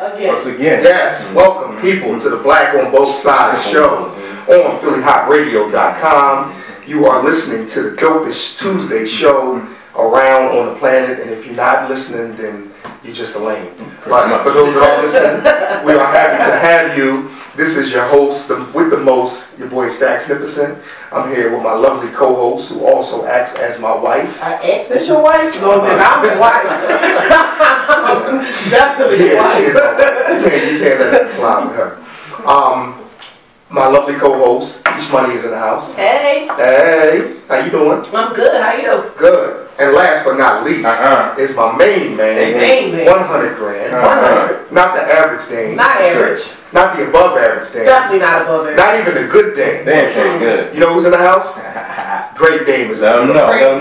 Once again. Yes, welcome people to the Black on Both Sides show on PhillyHotRadio.com. You are listening to the dopest Tuesday show around on the planet, and if you're not listening, then you're just a lame. But for those that are listening, we are happy to have you. This is your host with the most, your boy Stacksnificent. I'm here with my lovely co-host who also acts as my wife. I act as your wife? No, I'm the wife. Definitely your wife. You can't let that slide with her. My lovely co-host, Each Money is in the house. Hey. Hey, how you doing? I'm good, how you? Good. And last but not least, is my main man. Main man. 100 grand. 100. Not the average Dane. Not average. Not the above average Dane. Definitely not above average. Not even the good Dane. Damn sure good. You know who's in the house? Great Dame is in the house.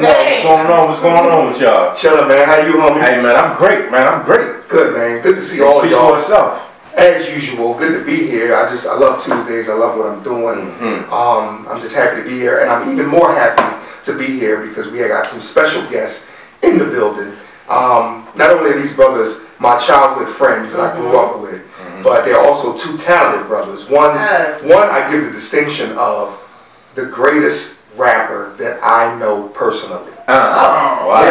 What's going on with y'all? Chillin', man. How you, homie? Hey, man, I'm great, man. I'm great. Good, man. Good to see all Speak y'all. for yourself. As usual, good to be here. I love Tuesdays. I love what I'm doing. I'm just happy to be here, and I'm even more happy to be here because we got some special guests in the building. Not only are these brothers my childhood friends that I grew up with, but they're also two talented brothers. One I give the distinction of the greatest rapper that I know personally. Wow. Wow.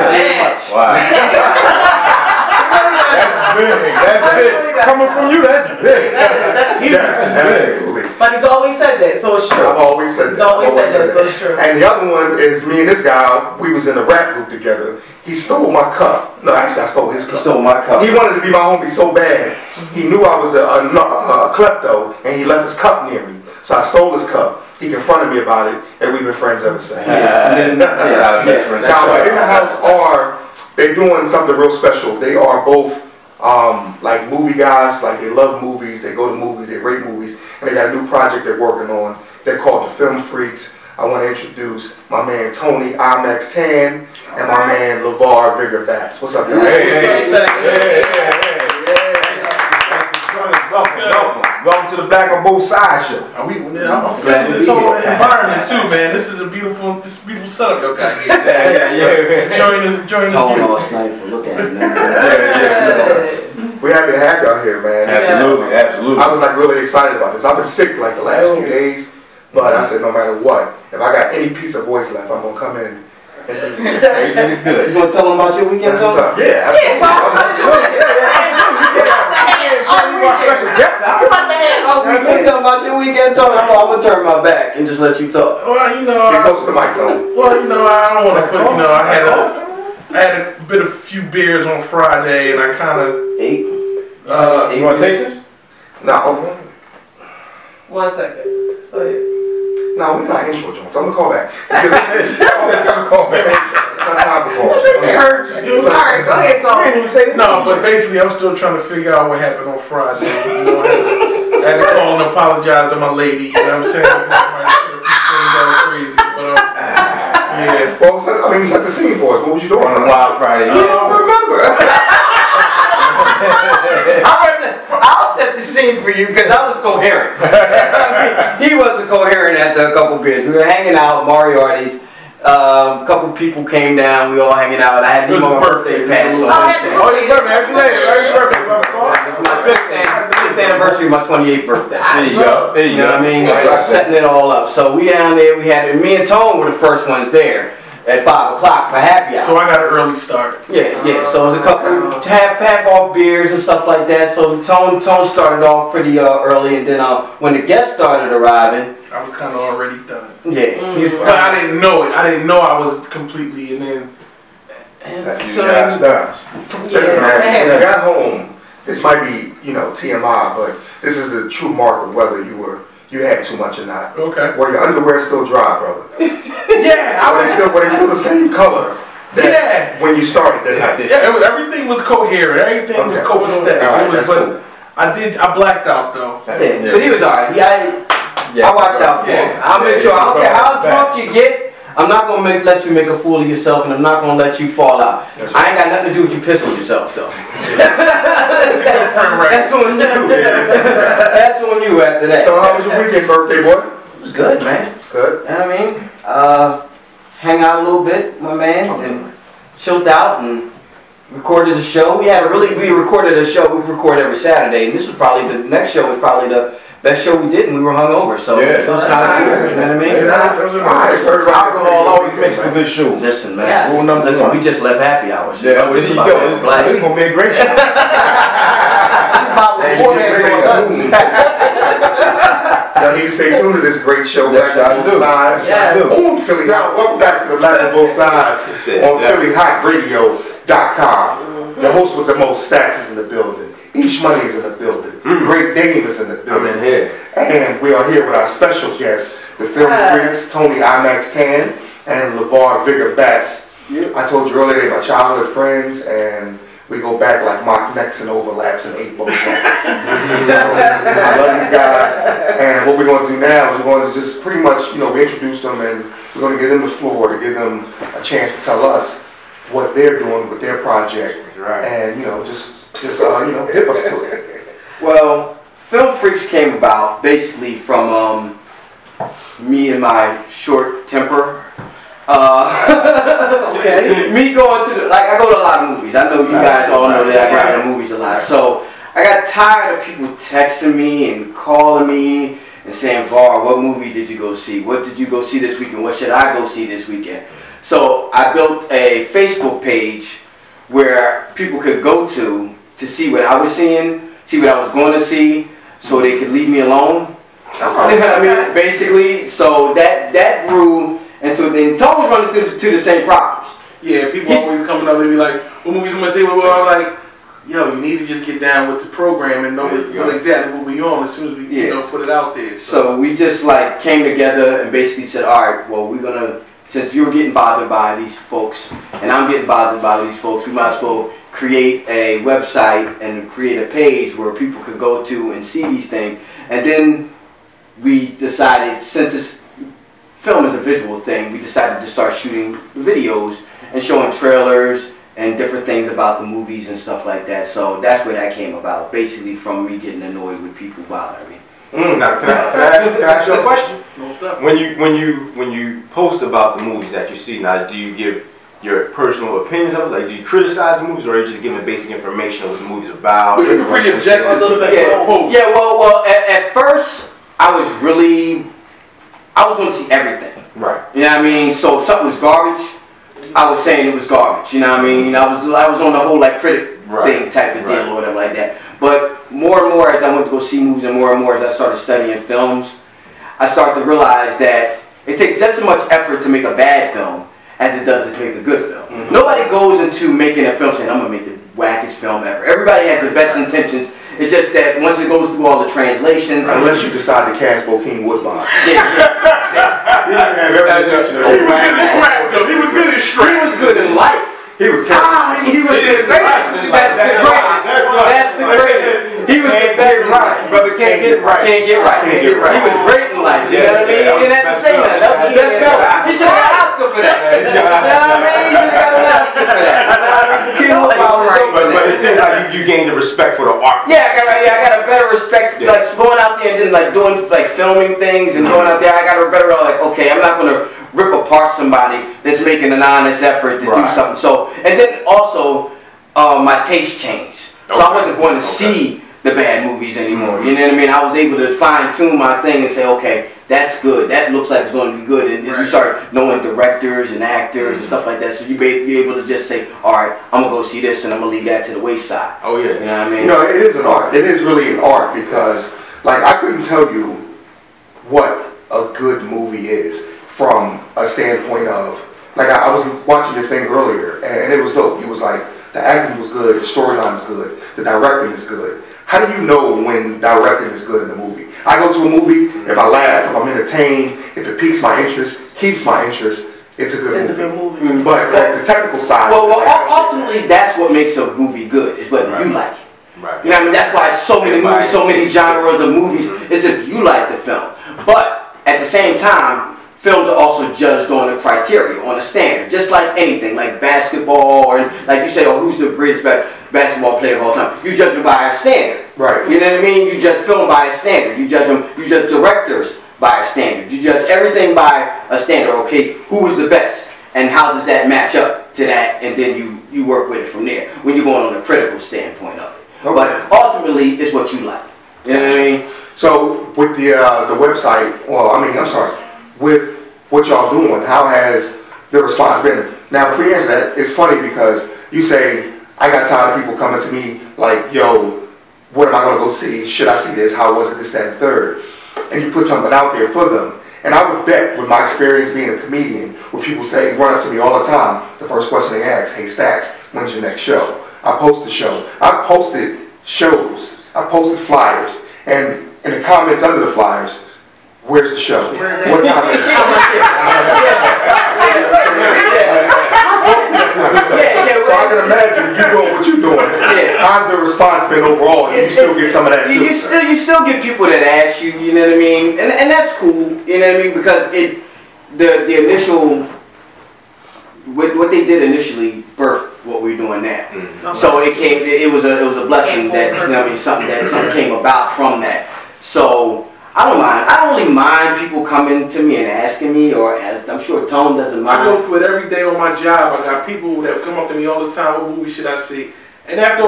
That's big. That's big. Coming from you, that's big. That's huge. Yes, absolutely. But he's always said that, so it's true. I've always said that. He's always said that, so it's true. And the other one is me and this guy, we was in a rap group together. He stole my cup. No, actually I stole his cup. He stole my cup. He wanted to be my homie so bad. He knew I was a klepto, and he left his cup near me. So I stole his cup. He confronted me about it, and we've been friends ever since. Now, in the house they're doing something real special. They are both like movie guys, like they love movies, they go to movies, they rate movies, and they got a new project they're working on. They're called TheFilmFreaks. I want to introduce my man Tony IMax Tann and my man Vigor. What's up, guys? Welcome to the Black on Both Sides show. I'm feeling this whole environment too, man. This is a beautiful setup y'all got here. Join the Tall sniper, look at him. We're happy to have y'all here, man. Absolutely. I was like really excited about this. I've been sick like the last few days, but I said no matter what, if I got any piece of voice left, I'm gonna come in. Everything is good. You want to tell them about your weekend, That's what's up. Yeah, You want to tell them about your weekend, Tony? I'm gonna turn my back and just let you talk. Well, get close to the mic, Tony. Well, I don't want to put. I had a few beers on Friday, and I kind of ate. You want to take this? No. 1 second. Go ahead. No, we're not intro Jones. I'm gonna call back. It's not time to call back. It hurts. Alright, go ahead, Tony. No, but basically, I'm still trying to figure out what happened on Friday. I had to call and apologize to my lady. You know what I'm saying? I things that were crazy, but yeah. Well, set the scene for us. What was you doing On a wild Friday? I don't remember. I'll set the scene for you because I was coherent. He wasn't coherent after a couple beers. We were hanging out, Moriarty's. A couple people came down. We all hanging out. I had my birthday passed on. Happy birthday! My 5th anniversary of my 28th birthday. There you go. You know what I mean? Setting it all up. So we down there. Me and Tone were the first ones there at 5 o'clock for happy hour. So I got an early start. Yeah. So it was a couple half off beers and stuff like that. So Tone started off pretty early, and then when the guests started arriving, I was kind of already done. Yeah. But I didn't know it. I didn't know I was completely, and then. That's usually how it starts. Listen, man, when I got home, this might be, TMI, but this is the true mark of whether you had too much or not. Okay. Were your underwear still dry, brother? Yeah. Were they still the same color? When you started that night? Yeah. Everything was coherent. Everything was copacetic. Cool. I blacked out though. But he was alright. I watched out for him. I'll make sure. I don't care how drunk you get. I'm not going to let you make a fool of yourself, and I'm not going to let you fall out. I ain't got nothing to do with you pissing yourself, though. That's on you. That's on you after that. So how was your weekend, birthday boy? It was good, man. It's good. You know what I mean? Hang out a little bit, my man, and chilled out, and recorded a show. We recorded a show. We record every Saturday, and this was probably the next show was probably the best show we did, and we were hungover. So it was kind of good. You know what I mean? Alcohol always makes for good shows. Listen, man. Yes. Listen, we just left happy hour. So Yeah, well, there you go. This is gonna be a great show. Y'all need to stay tuned to this great show, Yes, Black on Both Sides. Yes. On Philly Hot. Welcome back to the Black on Both Sides on PhillyHotRadio.com. The host with the most stacks is in the building. Each Money is in the building. Great Dame is in the building. I'm in here. And we are here with our special guests, the TheFilmFreaks, Tony IMax Tann, and LeVar Vigor Bats. I told you earlier they're my childhood friends, and we go back like mock necks and overlaps and 8-ball jackets. So, I love these guys. And what we're going to do now is we're going to just pretty much, we introduce them, and we're going to give them the floor to give them a chance to tell us what they're doing with their project. Right. And, just hip us to it. Well, TheFilmFreaks came about basically from me and my short temper. Okay. Me going to I go to a lot of movies. I know you guys all know that I go to movies a lot. So I got tired of people texting me and calling me and saying, Varr, what movie did you go see? What did you go see this weekend? What should I go see this weekend? So I built a Facebook page where people could go to see what I was seeing, see what I was going to see, so they could leave me alone. See what I mean? Basically, so that grew into it. And Tony's running to the same problems. Yeah, people always coming up and be like, what movies am I going to see? Well, I'm like, yo, you need to just get down with the program and know exactly what we on as soon as we put it out there. So we just came together and basically said, all right, well, we're going to, since you're getting bothered by these folks and I'm getting bothered by these folks, we might as well create a website and create a page where people could go to and see these things. And then we decided, since film is a visual thing, we decided to start shooting videos and showing trailers and different things about the movies and stuff like that. So that's where that came about, basically from me getting annoyed with people bothering me. Now, can I ask you a question? No stuff. When you post about the movies that you see, now do you give your personal opinions of it? Like, do you criticize the movies, or are you just giving basic information of what the movie's about? We can be pretty objective a little bit. Yeah, well, at first I was going to see everything. Right. You know what I mean? So if something was garbage, I was saying it was garbage. You know what I mean? I was on the whole critic thing type of deal or whatever like that. But more and more as I went to go see movies, and more as I started studying films, I started to realize that it takes just as much effort to make a bad film as it does to make a good film. Mm-hmm. Nobody goes into making a film saying, I'm going to make the wackest film ever. Everybody has the best intentions. It's just that once it goes through all the translations... Unless you decide to cast Bokeem Woodbine. He didn't have every intention of it. He was good in strap. He was good in life. He was terrible. He was the greatest. That's the greatest. He was the best right. Brother can't get it right. Can't get right. He was great in life. You know what I mean? He didn't have to say that. That was the best film. He should have got an Oscar for that. You know what I mean? He should have got an Oscar for that. But it seems like you gained the respect for the art. Yeah, I got a better respect. Like going out there and then doing filming things and going out there. I got a better okay, I'm not gonna rip apart somebody that's making an honest effort to do something. So, and then also, my taste changed. So I wasn't going to see the bad movies anymore. You know what I mean? I was able to fine tune my thing and say, okay, that's good. That looks like it's going to be good. And you start knowing directors and actors and stuff like that. So you're able to just say, all right, I'm going to go see this and I'm going to leave that to the wayside. Oh, yeah. You know what I mean? It is an art. It is really an art because, I couldn't tell you what a good movie is from a standpoint of, I was watching your thing earlier and it was dope. It was the acting was good, the storyline is good, the directing is good. How do you know when directing is good in a movie? I go to a movie, if I laugh, if I'm entertained, if it piques my interest, keeps my interest, it's a good movie. Mm-hmm. But the technical side... Well, ultimately, that's what makes a movie good, is whether you like it. Right. You know what I mean? That's why so many movies, so many genres of movies, is if you like the film. But at the same time, films are also judged on a criteria, on a standard, just like anything, like basketball, or like you say, who's the greatest basketball player of all time? You judge them by a standard. Right. You know what I mean? You judge film by a standard. You judge directors by a standard. You judge everything by a standard. Okay, who is the best? And how does that match up to that? And then you you work with it from there when you're going on the critical standpoint of it. Okay. But ultimately, it's what you like. You know what I mean? So with the website, well, I mean, I'm sorry, with what y'all doing, how has the response been? Now, before you answer that, it's funny because you say, I got tired of people coming to me like, yo, what am I going to go see? Should I see this? How was it, this, that, and third? And you put something out there for them. And I would bet, with my experience being a comedian, where people say, run up to me all the time, the first question they ask, hey Stacks, when's your next show? I post the show. I've posted shows. I've posted flyers. And in the comments under the flyers, where's the show? What time is the show? So I can imagine you doing what you're doing. How's the response been overall? And you still get some of that too. You still get people that ask you, you know what I mean? And that's cool, you know what I mean? Because the initial, what they did initially birthed what we're doing now. So it was a blessing that, you know what I mean, something came about from that. So I don't mind. I don't really mind people coming to me and asking me, or I'm sure Tone doesn't mind. I go through it every day on my job. I got people that come up to me all the time, what movie should I see? And at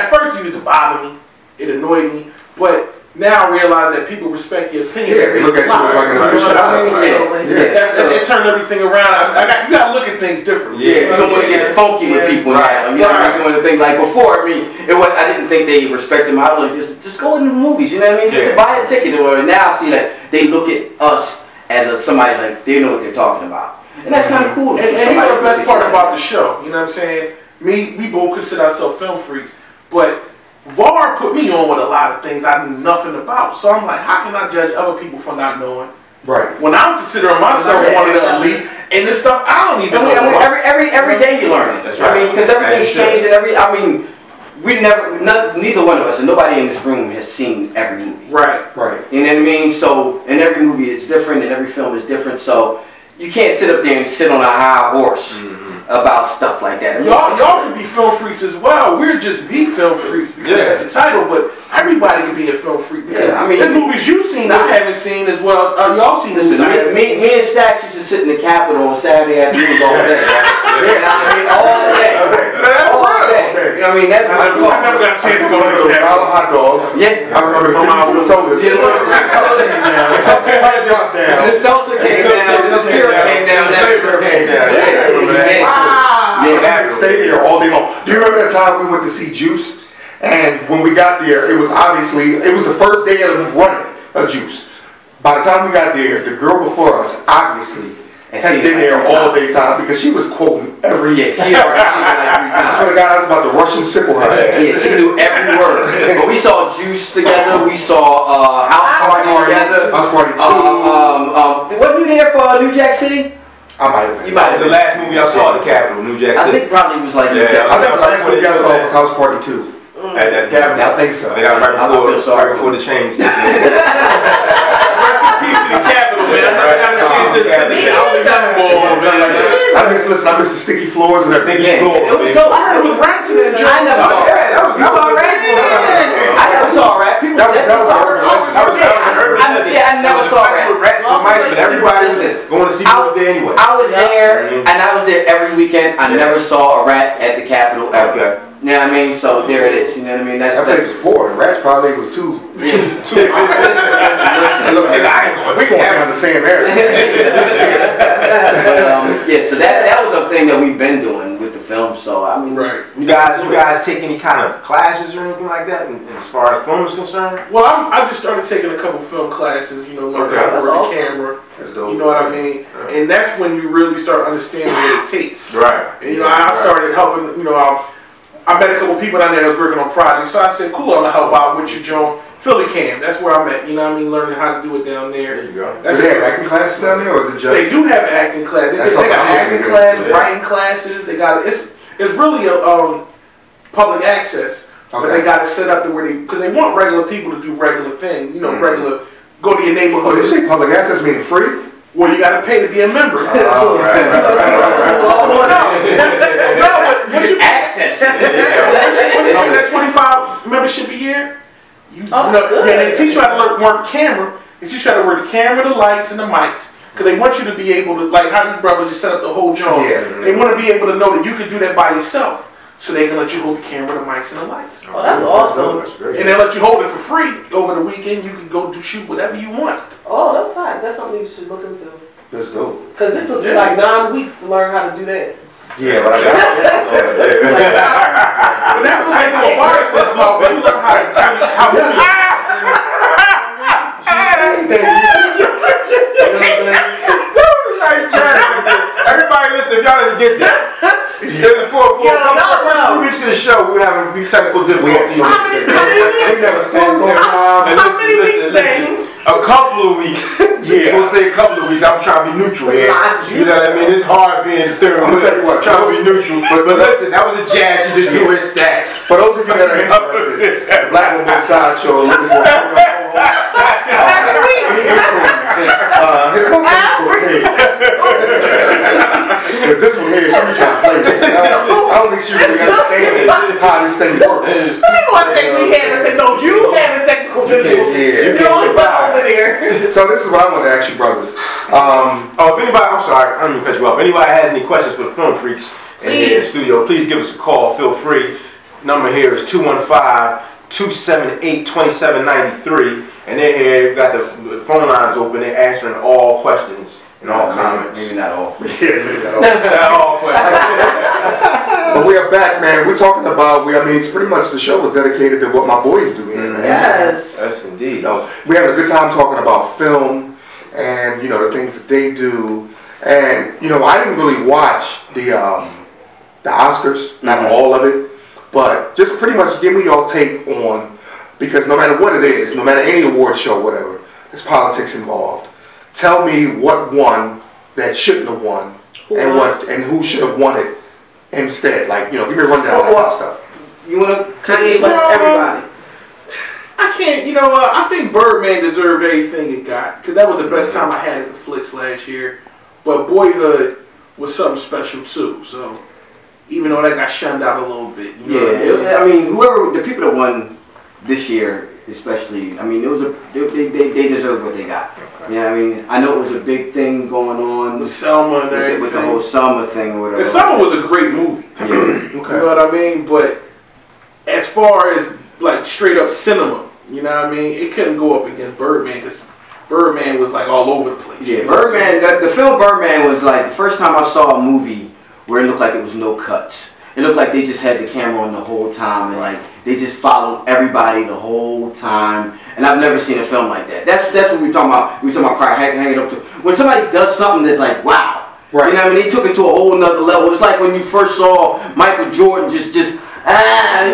first it used to bother me. It annoyed me. But now I realize that people respect your opinion. Yeah, they look at you as like an official. It turned everything around. You got to look at things differently. Yeah, you don't want to get funky with people now. You know, doing the thing like before. I mean, I didn't think they respected my outlook. Just go into the movies. You know what I mean? Just buy a ticket. Or now I see that they look at us as somebody like they know what they're talking about, and that's kind of cool. And you know the best part about the show, you know what I'm saying? We both consider ourselves film freaks, but Varr put me on with a lot of things I knew nothing about. So I'm like, how can I judge other people for not knowing? Right. When I'm considering myself one of the elite, and this stuff I don't even know. Every day you learn. That's right. I mean, because everything's changing. Neither one of us, and nobody in this room has seen every movie. Right. You know what I mean? So, and every movie is different, and every film is different. So, you can't sit up there and sit on a high horse about stuff like that. Y'all can be film freaks as well. We're just the film freaks because that's the title, but everybody can be a film freak because the movies you've seen I haven't seen as well. Y'all seen this? Me and Stacks used to sit in the Capitol on Saturday afternoons all day. All day. I mean, that's what I never got a chance to go to the hot dogs. Yeah. I remember the sodas. The salsa came down, the syrup came down, Stay there all day long. Do you remember that time we went to see Juice? And when we got there, it was the first day of them running a Juice. By the time we got there, the girl before us obviously had been there all day time because she was quoting every. Yeah, she already seen it like 3 times. I swear to God, I was about to Russian sickle her. Yeah, she knew every word. But we saw Juice together. We saw House Party together. House Party 2. Wasn't you there for New Jack City? I might have been. You might have The been. last movie I saw at the Capitol, New Jack City. I think probably was like Yeah, I think the last movie I saw was House Party 2. At the Capitol. I think so. They got right before the change. Rest in peace to the Capitol, man. I never got a chance to sit there. I was a young boy. I miss the sticky floors and everything. It was dope. It was Ransom and I never saw Rat. That was You saw Rat? I never saw Rat. People said That was you saw an urban Rat. legend. I never saw Rat. Rats and mice, but everybody was going to see you there anyway. I was there, and I was there every weekend. I never saw a rat at the Capitol ever. Okay. You know what I mean? So there it is. You know what I mean? That place was poor. The Rats probably was too. Listen. Look, we going down the same area. So that was a thing that we've been doing with the film. So I mean, You guys take any kind of classes or anything like that as far as film is concerned? Well, I just started taking a couple film classes, learn how to work the camera. That's dope. You know what I mean? And that's when you really start understanding what it takes. Right. And I started helping, I met a couple people down there that was working on projects. So I said, cool, I'm going to help out with your joint. Philly Cam, that's where I'm at, learning how to do it down there. There you go. Do they have acting classes down there, or is it just? They do have acting classes. They got acting classes, writing classes. They got it's really a public access, but they got it set up to where because they want regular people to do regular things. Regular go to your neighborhood. Oh, did you say public access meaning free? Well, you got to pay to be a member. Right. No, but once you access. once that 25 membership a year. They teach you how to work the camera. They teach you how to work the camera, the lights, and the mics. Because they want you to be able to, like how these brothers just set up the whole joint. Yeah. They want to be able to know that you can do that by yourself. so they can let you hold the camera, the mics, and the lights. Oh, that's awesome. That's great. And they let you hold it for free over the weekend. You can go to shoot whatever you want. Oh, that's hot. That's something you should look into. Let's go. Because this took you like 9 weeks to learn how to do that. Yeah, but I got But that was like no bar sense, mom. You learn Everybody listen, if y'all didn't get that. For a couple weeks of the show, we were having technical difficulties. How many weeks then? A couple of weeks. Yeah. We'll say a couple of weeks. I'm trying to be neutral here. You know what I mean? It's hard being the third one. I'm tell you what, trying to be neutral. But listen, that was a jab. She just threw her stats. For those of you that are interested, the Black on Both Sides show looking for a hit them on Facebook page. Because this one here, she be trying to play with. I don't think she really understands how this thing works. I didn't want to say we haven't said no. You having technical difficulties. You only went over there. So this is what I want to ask you, brothers. If anybody, I'm sorry, I don't mean to cut you off. If anybody has any questions for the Film Freaks in the studio, please give us a call. Feel free. Number here is 215-278-2793. And they're here. We've got the phone lines open. They're answering all questions and all comments. Maybe not all. Yeah, maybe not all. Not all questions. But we are back, man. We're talking about, I mean, it's pretty much the show was dedicated to what my boys do here, man. Yes. Yes, indeed. You know, we having a good time talking about film and, you know, the things that they do. And, you know, I didn't really watch the Oscars, not all of it, but just pretty much give me your take on, because no matter what it is, no matter any award show, whatever, there's politics involved. Tell me what won that shouldn't have won, and who should have won it instead. Like, you know, give me a rundown of that stuff. You want to Kanye bless everybody. I can't, you know, I think Birdman deserved everything it got, because that was the best time I had at the flicks last year. But Boyhood was something special too. So even though that got shunned out a little bit, you know what I mean? I mean, whoever the people that won this year, especially, I mean, it was they deserve what they got. Okay. Yeah, I mean, I know it was a big thing going on with Selma and everything, with the whole Selma thing or whatever. And Selma was a great movie. Yeah. Okay. You know what I mean? But as far as like straight up cinema, you know what I mean? It couldn't go up against Birdman, because Birdman was like all over the place. Yeah, Birdman, the film Birdman was like the first time I saw a movie where it looked like it was no cuts. It looked like they just had the camera on the whole time, and like they just followed everybody the whole time. And I've never seen a film like that. That's what we're talking about. We're talking about hanging up to when somebody does something that's like, wow. Right. You know what I mean? They took it to a whole nother level. It's like when you first saw Michael Jordan just like, I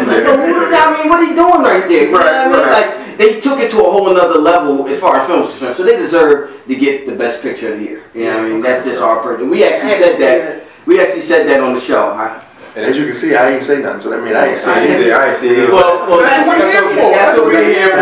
mean, what are you doing right there? You know what I mean? Like, they took it to a whole nother level as far as film is concerned. So they deserve to get the best picture of the year. You know what I mean? That's just our person. We actually said that. We actually said that on the show. And as you can see, I ain't say nothing. So that means I ain't say anything. I ain't say it. Well, that's what we're here for. That's what we're here for.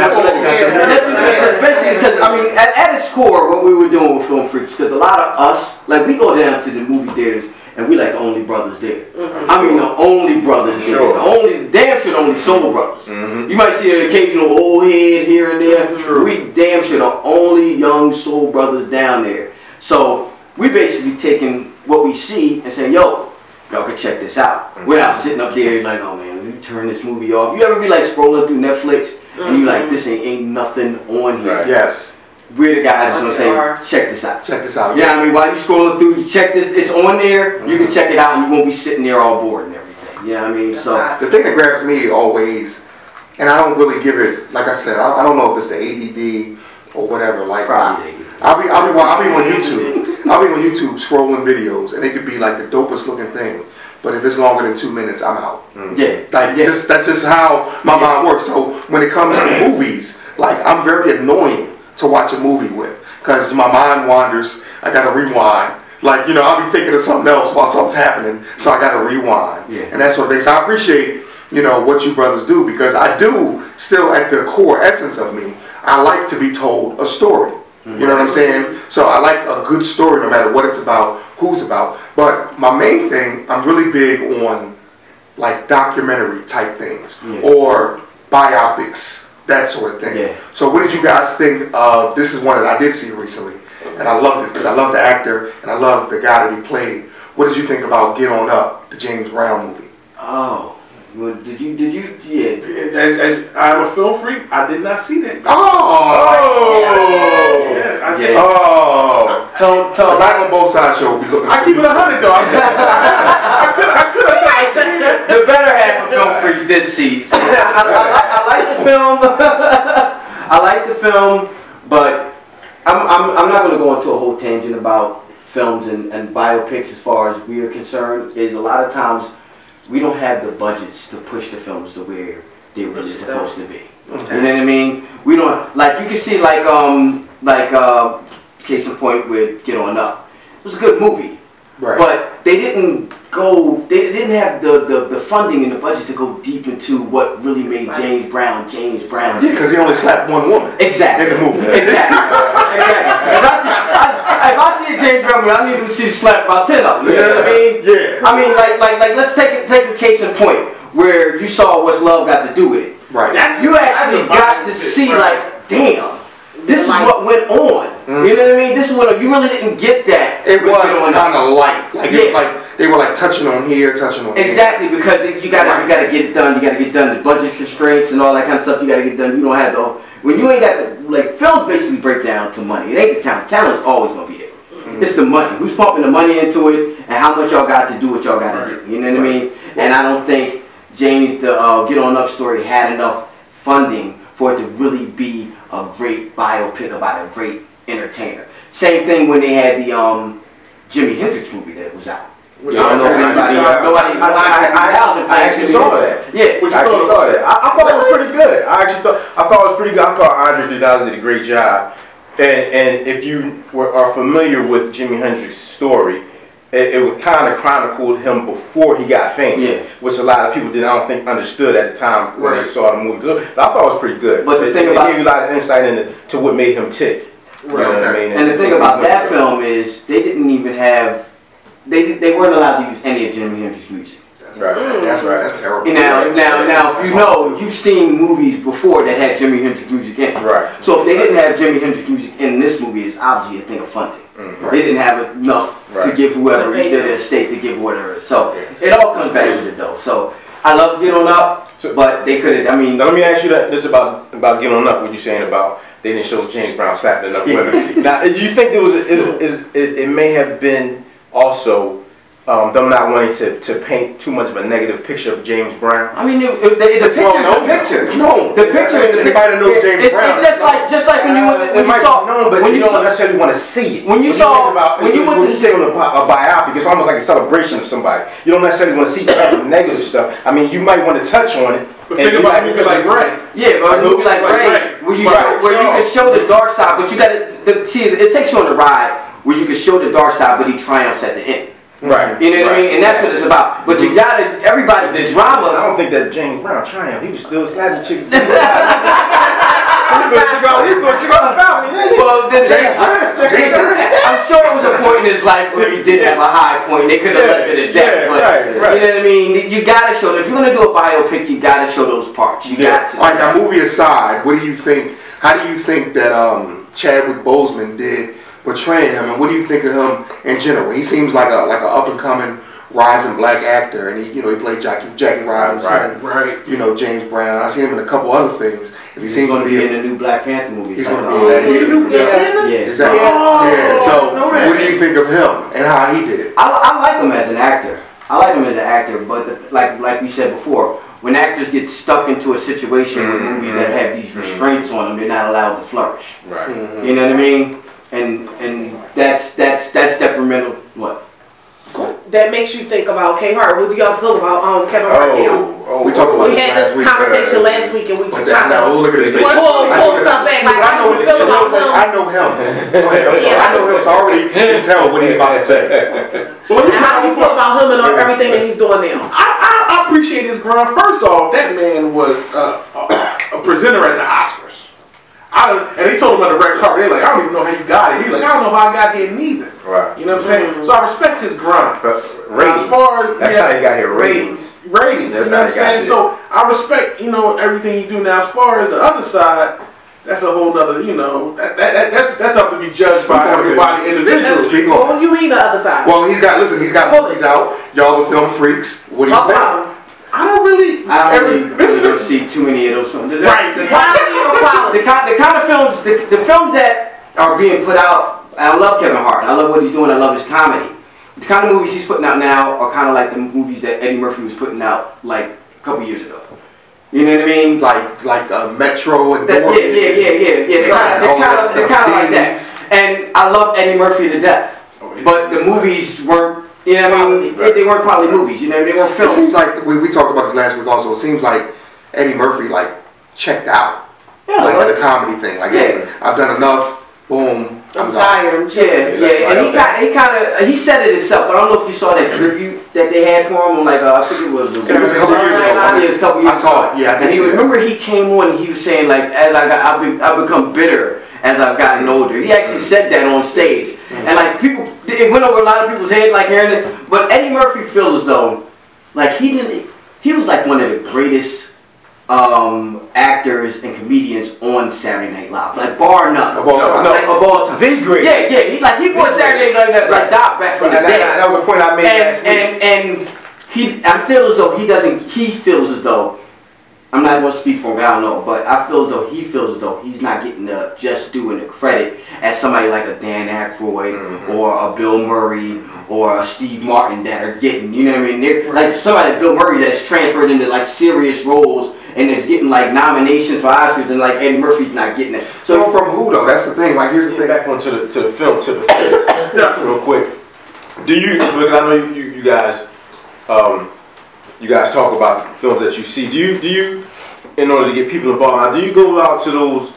Basically, because I mean, at its core, what we were doing with Film Freaks, because a lot of us, like, we go down to the movie theaters and we like the only brothers there. I mean, the only brothers there. The only, damn sure the only soul brothers. You might see an occasional old head here and there. We damn sure the only young soul brothers down there. So we basically taking what we see and saying, yo, y'all can check this out. We're not sitting up there like, oh man, you turn this movie off. You ever be like scrolling through Netflix and you like, this ain't nothing on here? Right. Yes. We're the guys that's gonna say, check this out. Check this out. Yeah, I mean, while you scrolling through, you check this, it's on there, you can check it out and you won't be sitting there all bored and everything. You know what I mean? So the thing that grabs me always, and I don't really give it, like I said, I don't know if it's the ADD or whatever, like I'll be on YouTube. I'll be on YouTube scrolling videos, and it could be like the dopest looking thing. But if it's longer than 2 minutes, I'm out. Yeah. Like that's just how my mind works. So when it comes to movies, like I'm very annoying to watch a movie with, because my mind wanders. I gotta rewind. Like, you know, I'll be thinking of something else while something's happening, so I gotta rewind. Yeah. And that's what they say. I appreciate, you know, what you brothers do, because I do still, at the core essence of me, I like to be told a story. You know what I'm saying? So I like a good story no matter what it's about, who's about. But my main thing, I'm really big on like documentary type things or biopics, that sort of thing. Yeah. So what did you guys think of, this is one that I did see recently, and I loved it because I love the actor and I love the guy that he played. What did you think about Get On Up, the James Brown movie? Oh, Did you? Yeah. I'm a film freak. I did not see that. The Back on Both Sides show will be looking. I keep it 100 though. I could have said the better half of Film Freaks did see. I like the film. I like the film, but I'm not going to go into a whole tangent about films and biopics as far as we are concerned. Is a lot of times we don't have the budgets to push the films to where they're really supposed to be. Okay. You know what I mean? We don't, like, you can see case in point with Get On Up. It was a good movie. Right. But they didn't have the funding and the budget to go deep into what really made James Brown. Yeah, because he only slapped one woman. Exactly. In the movie. Exactly. If I see a James Brown movie, I need to see slap about 10 of them. You know what I mean? Yeah. I mean, like let's take a case in point where you saw What's Love Got to Do with it. Right. You actually got to see, like, damn, this is what went on. Mm-hmm. You know what I mean? This is what you really didn't get that. It was kind of light. Like, it was like they were like touching on here, touching on exactly, here. Because you gotta get it done. You gotta get done. The budget constraints and all that kind of stuff. You gotta get done. You don't have the when you ain't got the like films basically break down to money. It ain't the talent. Talent's always gonna be there. Mm-hmm. It's the money. Who's pumping the money into it, and how much y'all got to do what y'all got to do. You know what I mean? And I don't think James the Get On Up story had enough funding for it to really be a great biopic about a great entertainer. Same thing when they had the Jimi Hendrix movie that was out. Yeah, I don't know if anybody. I actually saw that. Yeah, I actually saw that. I thought it was pretty good. I thought it was pretty good. I thought Andre 3000 did a great job. And if you are familiar with Jimi Hendrix's story, it was kind of chronicled him before he got famous, which a lot of people didn't, I don't think, understood at the time when they saw the movie. But I thought it was pretty good. But the thing about it gave you a lot of insight into what made him tick. You know what I mean? And the thing about that film is they didn't even have, they weren't allowed to use any of Jimi Hendrix's music. That's right. That's terrible. Now, if you know, you've seen movies before that had Jimi Hendrix music in it. Right. So if they didn't have Jimi Hendrix music in this movie, it's obviously a thing of funding. Mm-hmm. They didn't have enough to give whoever the estate to give whatever. So it all comes back to it though. So I love Get On Up, but they could have. I mean, now let me ask you this about Get On Up. What you saying about they didn't show James Brown slapping enough women? Now, do you think there was it may have been also them not wanting to paint too much of a negative picture of James Brown? I mean, the picture. It's known. The picture. Anybody knows James Brown? It's just like when you saw. No, but you don't necessarily want to see it. When you went to say on a biopic, it's almost like a celebration of somebody. You don't necessarily want to see the negative stuff. I mean, you might want to touch on it. But think about a movie like Ray. Yeah, but a movie like Ray, where you can show the dark side, but you got see, it takes you on the ride where you can show the dark side, but he triumphs at the end. Right. You know what I mean? And that's what it's about. But you gotta, everybody, the drama. I don't think that James Brown triumphed. He was still slapping chicks. He Well, I'm sure it was a point in his life where he did have a high point. They could have left it at that. But you know what I mean? You gotta show. If you're gonna do a biopic, you gotta show those parts. You got to. All right, now movie aside, what do you think? How do you think that Chadwick Boseman did portraying him, and what do you think of him in general? He seems like a up and coming rising black actor, and he played Jackie Robinson, right? You know, James Brown. I've seen him in a couple other things, and he seems to be in the new Black Panther movie. He's going to be in that. Yeah. Exactly. Yeah. So, what do you think of him and how he did? I like him as an actor. But like we said before, when actors get stuck into a situation with movies that have these restraints on them, they're not allowed to flourish. Right. Mm-hmm. You know what I mean? And that's detrimental. What? That makes you think about Kevin Hart. What do y'all feel about Kevin Hart now? We talked about we had this conversation last week, and we just tried to look at this pull stuff back. Like, how do you feel about him? I know him. Go ahead. I'm sorry. I know him, so I already can tell what he's about to say. And how do you feel about him and everything that he's doing now? I appreciate his grind. First off, that man was a presenter at the Oscars. And they told him on the red carpet, they're like, I don't even know how you got it. He's like, I don't know how I got here neither. Right. You know what I'm saying? So I respect his grind. But ratings. That's how he got here. Ratings. Ratings. You know what I'm saying? So I respect, everything he do now. As far as the other side, that's a whole nother, that's up to be judged by everybody individually. Well, what do you mean the other side? Well, he's got movies out. Y'all the film freaks. What do you think? I don't really see too many of those films. Right. The quality or quality? The kind of films, the films that are being put out. I love Kevin Hart. I love what he's doing. I love his comedy. The kind of movies he's putting out now are kind of like the movies that Eddie Murphy was putting out like a couple years ago. You know what I mean? Like Metro and Yeah. They're kind of like that. And I love Eddie Murphy to death. But the movies weren't. You know what I mean? They weren't quality movies. You know, they weren't films. It seems like we talked about this last week also. It seems like Eddie Murphy like checked out. Yeah, like the comedy thing. Like, hey, I've done enough. Boom. I'm tired. I'm chilling. Yeah. And he said it himself. I don't know if you saw that tribute that they had for him. Like I think it was a couple years ago. Yeah, it was a couple years ago. I saw it. Yeah. And remember he came on and he was saying like, I've become bitter as I've gotten older. He actually said that on stage. And like it went over a lot of people's heads, like hearing it. But Eddie Murphy feels as though, like he was like one of the greatest actors and comedians on Saturday Night Live, like bar none. Of all time. Like of all time. The greatest. Yeah. He brought Saturday Night Live Doc back from the dead. That was a point I made last week. I feel as though he feels as though, I'm not going to speak for him, I don't know, but I feel as though he feels as though he's not getting the just doing the credit as somebody like a Dan Aykroyd or a Bill Murray or a Steve Martin that are getting, you know what I mean? They're like somebody like Bill Murray that's transferred into like serious roles and is getting like nominations for Oscars and like Eddie Murphy's not getting it. So from who though? That's the thing. Like here's the thing. Back onto the film, to the films, real quick. Do you? Because I know you guys. You guys talk about the films that you see. Do you, in order to get people involved, now, do you go out to those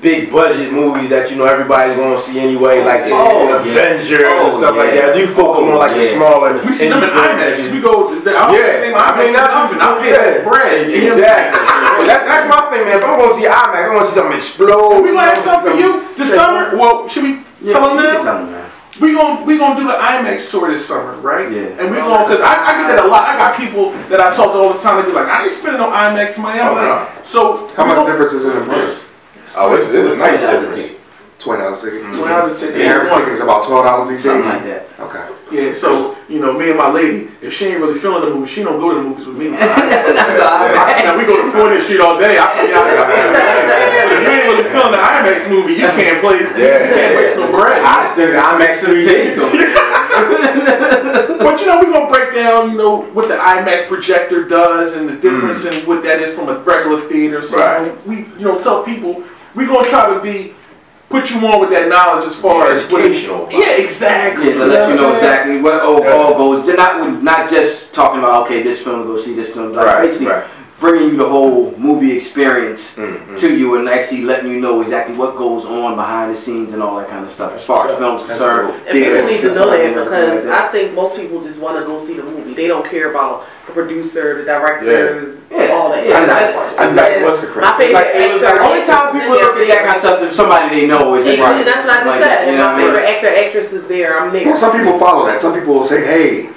big budget movies that you know everybody's going to see anyway, like Avengers and stuff like that? Do you focus on like the smaller? We see them in IMaX. We go. I mean, I'll pay that bread. Exactly. That's my thing, man. If I'm going to see IMaX, I want to see something explode. We gonna have something for you this summer. Well, should we tell them now? We gonna do the IMAX tour this summer, right? Yeah. And we gonna, cause I get that a lot. I got people that I talk to all the time. They be like, I ain't spending no IMAX money. I'm like, so how much difference is it in price? Oh, it's a nice difference. $20 ticket. $20 ticket. The average ticket is about $12 these days. Something like that. Okay. Yeah. So me and my lady, if she ain't really feeling the movie, she don't go to the movies with me. Now we go to 40th Street all day. If you ain't really feeling the IMAX movie, you can't play. You can't waste no bread. I just think the IMAX 3D. But we're gonna break down, what the IMAX projector does and the difference in what that is from a regular theater. So we, tell people we're gonna try to put you on with that knowledge as far as educational. Yeah, exactly. Yeah, to let you know exactly what all goes. They're not just talking about this film, go see this film. Like basically bringing you the whole movie experience to you and actually letting you know exactly what goes on behind the scenes and all that kind of stuff as far as films concerned. And people need to know that because I think most people just want to go see the movie. They don't care about the producer, the directors, all that. My favorite actor. The only time people look at that kind of stuff is somebody they know is exactly. That's what I just said. And my favorite actor, actress is there. I'm there. Well, some people follow that. Some people will say, hey,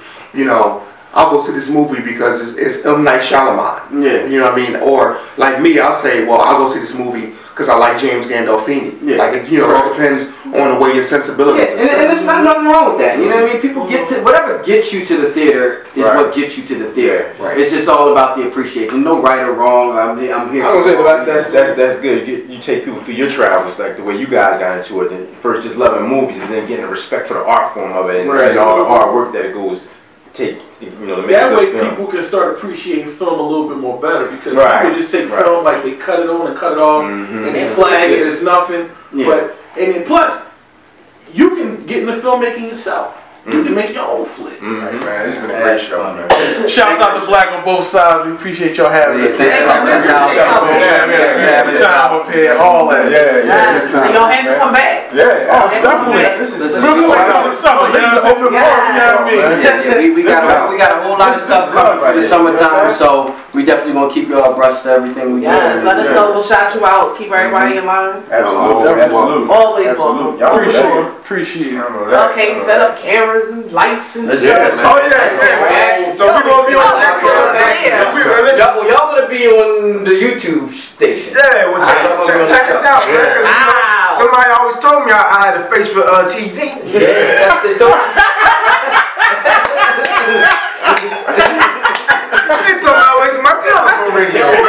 I'll go see this movie because it's M. Night Shyamalan. Yeah. You know what I mean? Or like me, I'll say, well, I'll go see this movie because I like James Gandolfini. Yeah. Like, it all depends on the way your sensibilities. Yeah. And there's nothing wrong with that. You know what I mean? People get to whatever gets you to the theater is what gets you to the theater. Right. It's just all about the appreciation. No right or wrong. I'm here. I was gonna say that's good. You take people through your travels, like the way you guys got into it. And first, just loving movies, and then getting a respect for the art form of it, and all the hard work that it goes. That way people can start appreciating film a little bit more better because people just take film like they cut it on and cut it off and they flag it as nothing. But and then plus you can get into filmmaking yourself. You can make your own flick. Man, it's been a great show, man. Shouts out to Black on Both Sides. We appreciate y'all having us. Thank you. Time up here, all that. You gonna have to come back? Definitely. This is the summer. This is open forum. We got a whole lot of stuff coming for the summertime, so we definitely gonna keep y'all abreast of everything we do. Yes, let us know. We'll shout you out. Keep everybody in line. Absolutely. Always welcome. Appreciate it. Okay, set up cameras and lights and stuff. So we're gonna be on next one. Y'all gonna be on the YouTube station. Yeah, well, check us out, man. Somebody always told me I had a face for TV. Yeah, that's the talk. They told me radio. I'm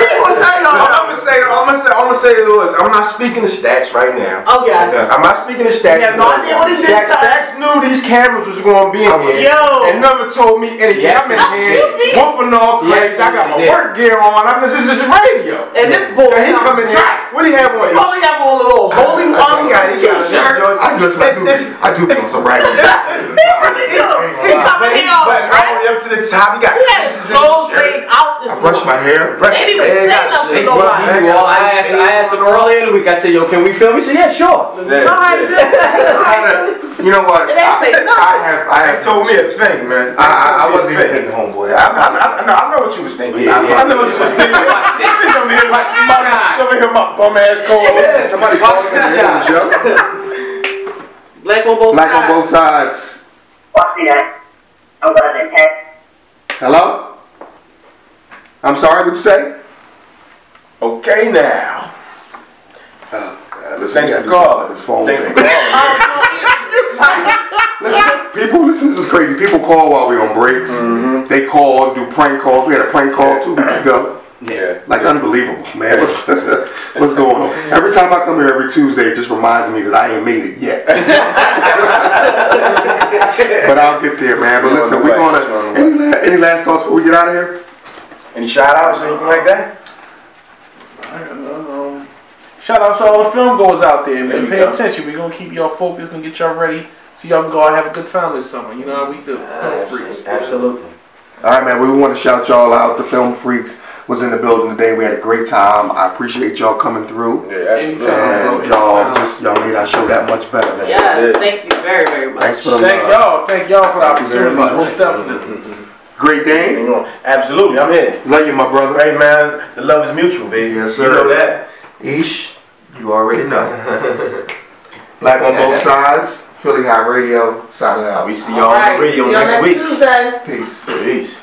gonna say this. I'm not speaking to stats right now. Oh yes. I'm not speaking to stats. You have no idea what he did to us. Stats knew these cameras was gonna be in here. Yo. And never told me anything. Yes. I'm in here, whooping all crazy. I got my work gear on. This is radio. And this boy, he coming in. What do you have on? You only have on a little holy t-shirt. I do be on some raggedy. He really do. He coming in all dressed. Up to the top. He had his clothes laid out this morning. I brush my hair. They didn't even say nothing to nobody. I asked him earlier in the week. I said, "Yo, can we film?" He said, "Yeah, sure." You know what? I told me a thing, man. I wasn't even thinking, homeboy. I know what you was thinking. I know what you was thinking. Over here, my bum ass co-host. Somebody called me the show. Black on both sides. Black on both sides. What's that? I'm going to text. Hello? I'm sorry, what'd you say? Okay, now. Listen, thanks for calling. This phone Thanks thing. for calling. People, listen, this is crazy. People call while we're on breaks. Mm-hmm. They call and do prank calls. We had a prank call 2 weeks ago. Yeah. Like, unbelievable, man. What's going on? Every time I come here every Tuesday, it just reminds me that I ain't made it yet. But I'll get there, man. But listen, we're going to... Any last thoughts before we get out of here? Any shout-outs or anything like that? Shout outs to all the film goers out there, man. Pay attention. We're going to keep y'all focused and get y'all ready so y'all can go out and have a good time this summer. You know how we do. Film Freaks. Absolutely. All right, man. We want to shout y'all out. The Film Freaks was in the building today. We had a great time. I appreciate y'all coming through. Yeah, and y'all made our show that much better. Yes, thank you very, very much. Thanks for the love. Thank y'all for the opportunity. Most definitely. Great Dane. Absolutely, I'm here. Love you, my brother. Hey, man, the love is mutual, baby. Yes, sir. You know that. Ish, you already know. Black on both sides. Philly High Radio. Signing out. We see y'all on the radio See y'all next week. Tuesday. Peace. Peace.